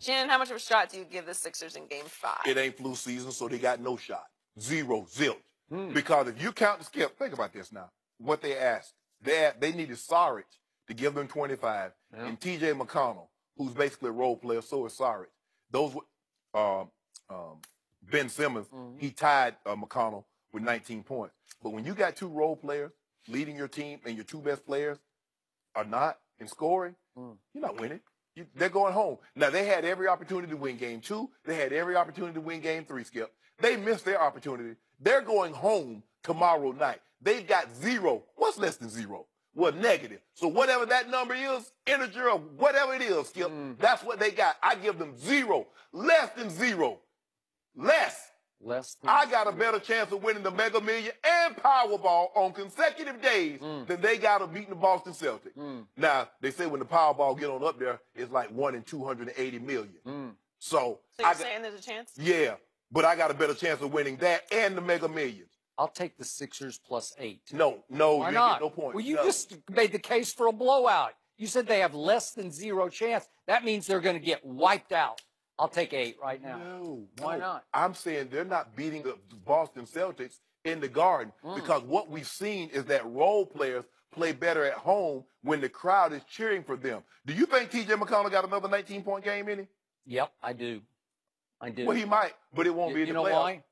Shannon, how much of a shot do you give the Sixers in Game 5? It ain't flu season, so they got no shot. Zero, zilch. Because if you count the Skip, think about this now. What they asked, they needed Saric to give them 25, and T.J. McConnell, who's basically a role player, so is Saric. Those, Ben Simmons, he tied McConnell with 19 points. But when you got two role players leading your team and your two best players are not in scoring, you're not winning. They're going home. Now, they had every opportunity to win Game 2. They had every opportunity to win Game 3, Skip. They missed their opportunity. They're going home tomorrow night. They've got zero. What's less than zero? Well, negative. So whatever that number is, integer or whatever it is, Skip, that's what they got. I give them zero. Less than zero. Less. I got a better chance of winning the Mega Million and Powerball on consecutive days than they got of beating the Boston Celtics. Now, they say when the Powerball get on up there, it's like 1 in 280 million. So you're saying there's a chance? Yeah, but I got a better chance of winning that and the Mega Millions. I'll take the Sixers +8. No, why not? No point. Well, you just made the case for a blowout. You said they have less than zero chance. That means they're going to get wiped out. I'll take 8 right now. No. Why not? I'm saying they're not beating the Boston Celtics in the Garden because what we've seen is that role players play better at home when the crowd is cheering for them. Do you think T.J. McConnell got another 19-point game in him? Yep, I do. I do. Well, he might, but it won't be in the playoffs. You know why?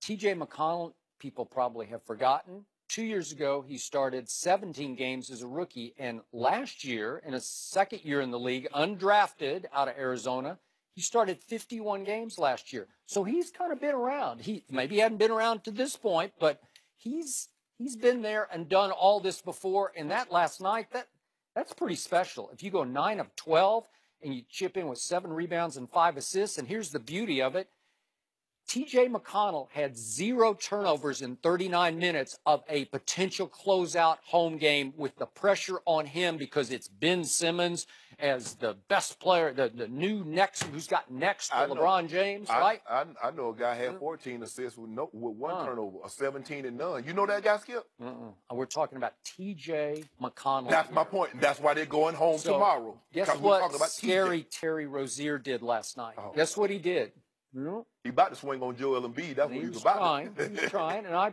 T.J. McConnell, people probably have forgotten. 2 years ago, he started 17 games as a rookie, and last year, in his second year in the league, undrafted out of Arizona, he started 51 games last year. So he's kind of been around. He maybe hadn't been around to this point, but he's been there and done all this before. And that last night, that's pretty special. If you go 9 of 12 and you chip in with 7 rebounds and 5 assists, and here's the beauty of it. T.J. McConnell had 0 turnovers in 39 minutes of a potential closeout home game with the pressure on him because it's Ben Simmons as the best player, the new next, who's got next to LeBron James, right? I know a guy had 14 assists with 1 turnover, a 17 and none. You know that guy, Skip? We're talking about T.J. McConnell. That's my point, and that's why they're going home tomorrow. Guess what scary Terry Rozier did last night? Guess what he did? He about to swing on Joel Embiid. That's what he was about. He was trying, and I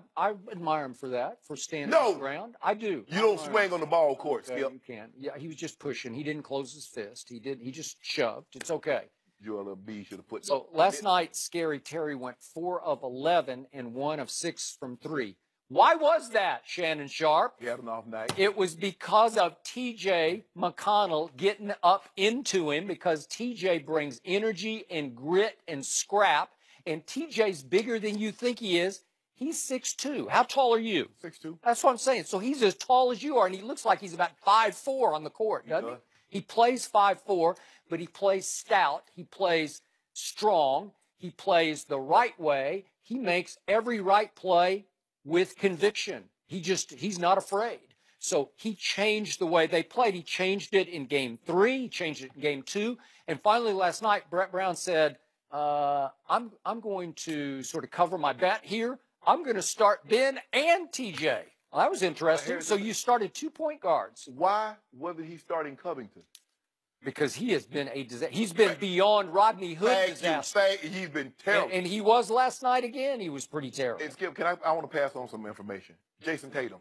admire him for that, for standing his ground. I do. You don't swing on the ball court, Skip. You can. Yeah, he was just pushing. He didn't close his fist. He just shoved. It's okay. Joel Embiid should have put. So last night, Scary Terry went 4 of 11 and 1 of 6 from 3. Why was that, Shannon Sharp? He had an off night. It was because of T.J. McConnell getting up into him, because T.J. brings energy and grit and scrap, and T.J.'s bigger than you think he is. He's 6'2". How tall are you? 6'2". That's what I'm saying. So he's as tall as you are, and he looks like he's about 5'4" on the court, doesn't he? He plays 5'4", but he plays stout. He plays strong. He plays the right way. He makes every right play with conviction. He's not afraid. So he changed the way they played. He changed it in Game 3. He changed it in Game 2. And finally last night, Brett Brown said, I'm going to sort of cover my bet here. I'm going to start Ben and TJ. Well, that was interesting. So you started 2 point guards. Why wasn't he starting Covington? Because he has been a disaster. He's been beyond Rodney Hood disaster. He's been terrible. And he was last night again. He was pretty terrible. Skip, I want to pass on some information. Jason Tatum,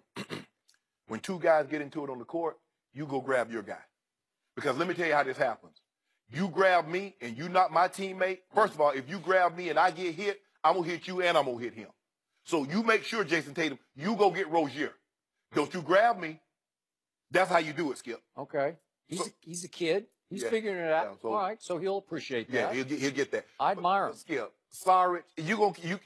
when 2 guys get into it on the court, you go grab your guy. Because let me tell you how this happens. You grab me and you're not my teammate. First of all, if you grab me and I get hit, I'm going to hit you and I'm going to hit him. So you make sure, Jason Tatum, you go get Rozier. Don't you grab me. That's how you do it, Skip. Okay. He's a kid. He's figuring it out. All right, so he'll appreciate that. Yeah, he'll get that. I admire him. Skip, Saric,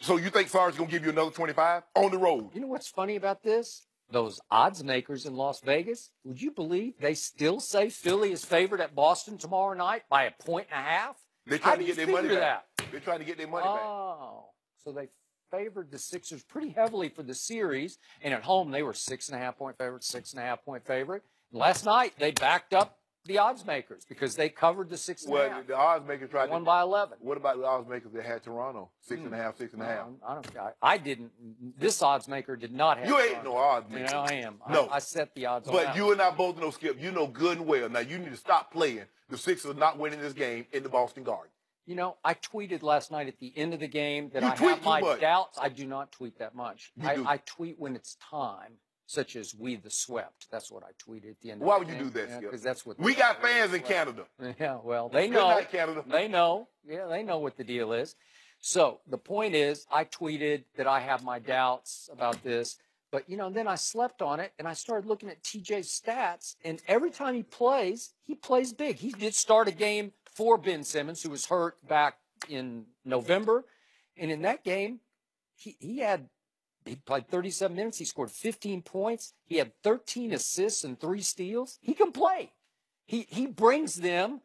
so you think Saric's going to give you another 25 on the road? You know what's funny about this? Those odds makers in Las Vegas, would you believe they still say Philly is favored at Boston tomorrow night by 1.5 points? They're trying to get their money back. They're trying to get their money back. Oh, so they favored the Sixers pretty heavily for the series, and at home they were 6.5 point favorite, 6.5 point favorite. Last night they backed up the odds makers because they covered the 6.5. Well, the odds makers tried won to. by 11. What about the odds makers that had Toronto 6.5, 6.5? I didn't. This odds maker did not have. You ain't no odds maker. Yeah, I am. No. I set the odds on But that you one. and I both know, Skip, you know good and well. Now, you need to stop playing the Sixers not winning this game in the Boston Garden. You know, I tweeted last night at the end of the game that You I tweet have my too much. doubts. I do not tweet that much. You do. I tweet when it's time, such as "We the Swept." That's what I tweeted at the end. Why of the would you game. do that, Yeah, Skip? because that's what We got fans in Canada. Yeah, well, they Good know. night, Canada. They know. Yeah, they know what the deal is. So the point is, I tweeted that I have my doubts about this, but you know, then I slept on it and I started looking at TJ's stats, and every time he plays big. He did start a game for Ben Simmons, who was hurt back in November, and in that game, he played 37 minutes. He scored 15 points. He had 13 assists and 3 steals. He can play. He brings them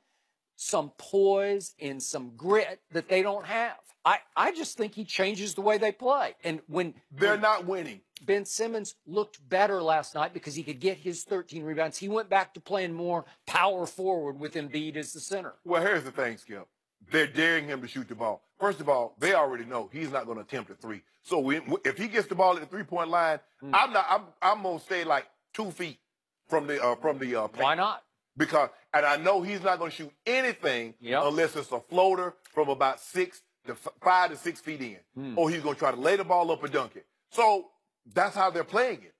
some poise and some grit that they don't have. I just think he changes the way they play. And when They're not winning. Ben Simmons looked better last night because he could get his 13 rebounds, he went back to playing more power forward with Embiid as the center. Well, here's the thing, Skip. They're daring him to shoot the ball. First of all, they already know he's not going to attempt a three. So if he gets the ball at the 3-point line, I'm going to stay like 2 feet from the paint. Why not? Because I know he's not going to shoot anything unless it's a floater from about 5 to 6 feet in, or he's going to try to lay the ball up and dunk it. So that's how they're playing it.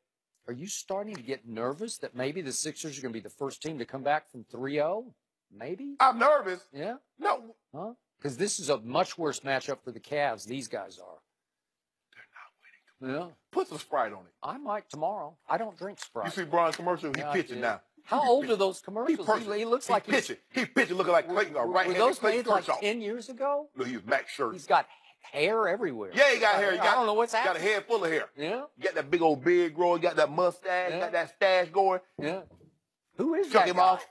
Are you starting to get nervous that maybe the Sixers are going to be the first team to come back from 3-0? Maybe? I'm nervous. Yeah? No. Huh? Because this is a much worse matchup for the Cavs. These guys are. They're not winning. Yeah. Put some Sprite on it. I might tomorrow. I don't drink Sprite. You see Brian's commercial? He's Yeah, pitching I did. now. How old are those commercials? He looks like he's pitching. He's pitching looking like Clayton, Were right-handed those Clayton made like Kershaw. 10 years ago? No, he was Max Scherzer. He's got hair everywhere. Yeah, he got hair. I don't know what's Got a happening. head full of hair. Yeah? He got that big old beard growing, got that mustache, Yeah. got that stash going. Yeah. Who is Chuck that him guy? off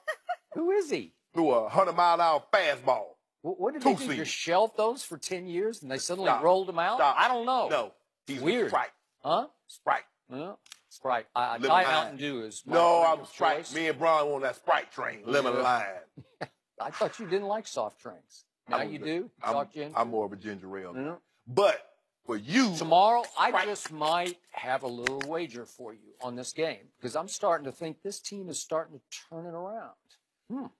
Who is he? through a 100-mile-an-hour fastball. What did they do? Two-seamer. Just shelve those for 10 years and they suddenly Stop. rolled them out? Stop. I don't know. No, he's Weird. Sprite. Huh? Sprite. Yeah. Sprite. Diet Lemon lime. Mountain Dew is my No, I'm original Sprite. choice. Me and Brian on that Sprite train. Lemon Yeah. lime. I thought you didn't like soft drinks. Now you do? Talk ginger? I'm more of a ginger ale. Yeah. But for you, Tomorrow, I Sprite. just might have a little wager for you on this game because I'm starting to think this team is starting to turn it around.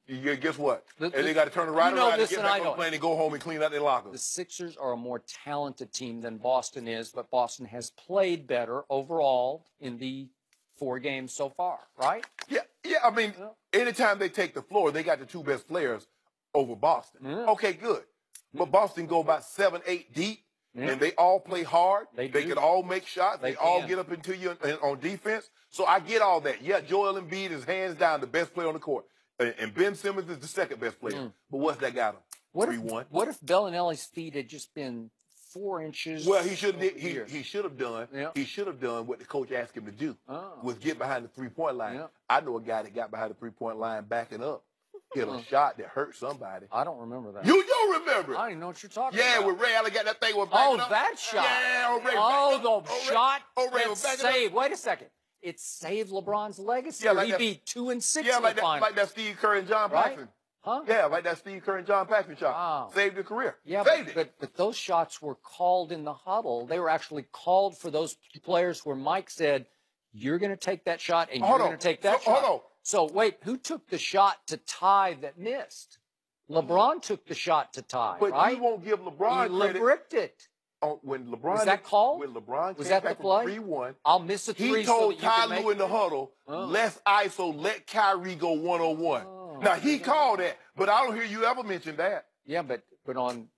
you guess what? The- And they got to turn it right you know around this and get and I back know on it. the plane and go home and clean out their lockers. The Sixers are a more talented team than Boston is, but Boston has played better overall in the 4 games so far, right? Yeah. I mean, anytime they take the floor, they got the 2 best players over Boston. Yeah. Okay, good. But Boston go about 7, 8 deep, Yeah. and they all play hard. They They do. can all make shots. They They all can. get up into you on defense. So I get all that. Yeah, Joel Embiid is hands down the best player on the court. And Ben Simmons is the second best player. But what's that got him? 3-1. What if Bellinelli's feet had just been 4 inches? Well, he should over here? he should have done. Yeah. He should have done what the coach asked him to do. Oh. Was get behind the 3-point line. Yeah. I know a guy that got behind the 3-point line backing up, hit a shot that hurt somebody. I don't remember that. You don't remember? I don't even know what you're talking Yeah, about. with Ray Allen got that thing with Oh, backing up. that shot. Yeah, Ray. The shot Ray that was backing up. saved. Wait a second. It saved LeBron's legacy. Yeah, like He'd that- be 2-6 Yeah, in like the final. that Steve Kerr and John Right? Paxson. Huh? Yeah, like that Steve Kerr and John Paxson shot. Wow. Saved the career. Yeah, Saved it. but those shots were called in the huddle. They were actually called for those players where Mike said, you're going to take that shot and you're Hold going on. to take that So- shot. hold on. So wait, who took the shot to tie that missed? LeBron took the shot to tie, But right? you won't give LeBron He credit. bricked it. When LeBron Was that called? When LeBron Was came that back the from play? 3-1, I'll miss a 3 he so told that you Ty can make Lue in the it. huddle, Oh. let's ISO, let Kyrie go 1-on-1. Oh. Now, he called that, but I don't hear you ever mention that. Yeah, but on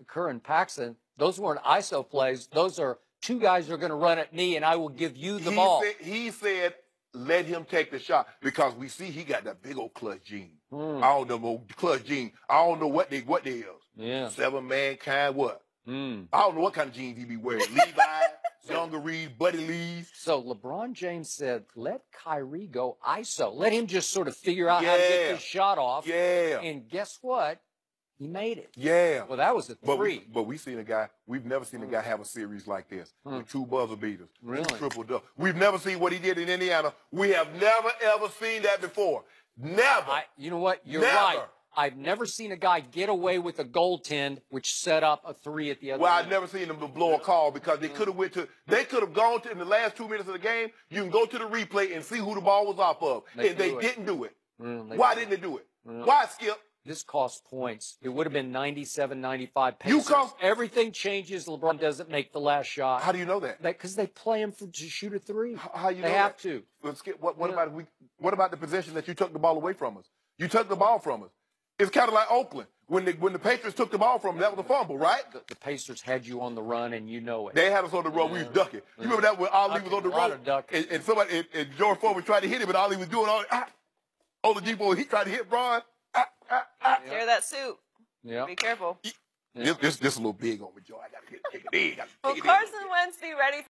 Kerr and Paxson, those weren't ISO plays. Those are 2 guys who are going to run at me, and I will give you the ball. He said, let him take the shot because we see he got that big old clutch gene. I don't know clutch gene. I don't know what they is. Yeah. 7-man kind what? I don't know what kind of jeans he be wearing. Levi, dungarees, Buddy Lees. So LeBron James said, let Kyrie go ISO. Let him just sort of figure out how to get this shot off. Yeah. And guess what? He made it. Yeah. Well, that was a 3. But we've seen a guy, we've never seen a guy have a series like this with 2 buzzer beaters. Really? Triple double. We've never seen what he did in Indiana. We have never, ever seen that before. Never. You know what? You're Never. right. I've never seen a guy get away with a goaltend which set up a 3 at the other Well, end. I've never seen them blow a call because they could have they could have gone to in the last 2 minutes of the game. You can go to the replay and see who the ball was off of, and they didn't do it. Why didn't they do it? Why, Skip? This costs points. It would have been 97, 95 You Pacers. cost- Everything changes. LeBron doesn't make the last shot. How do you know that? Because they play him to shoot a 3. How you they know have that? to. Well, Skip, what about the possession that you took the ball away from us? You took the ball from us. It's kind of like Oakland. When the Patriots took the ball from them, that was a fumble, right? The Pacers had you on the run, and you know it. They had us on the run. We was ducking. You remember that when Ali was on the run? And somebody, and George Ford was trying to hit him, and Ali was doing all Oladipo, he tried to hit Bron. Tear that suit. Yeah. Be careful. This a little big on me, Joe. I got to take it in. Will Carson Wentz be ready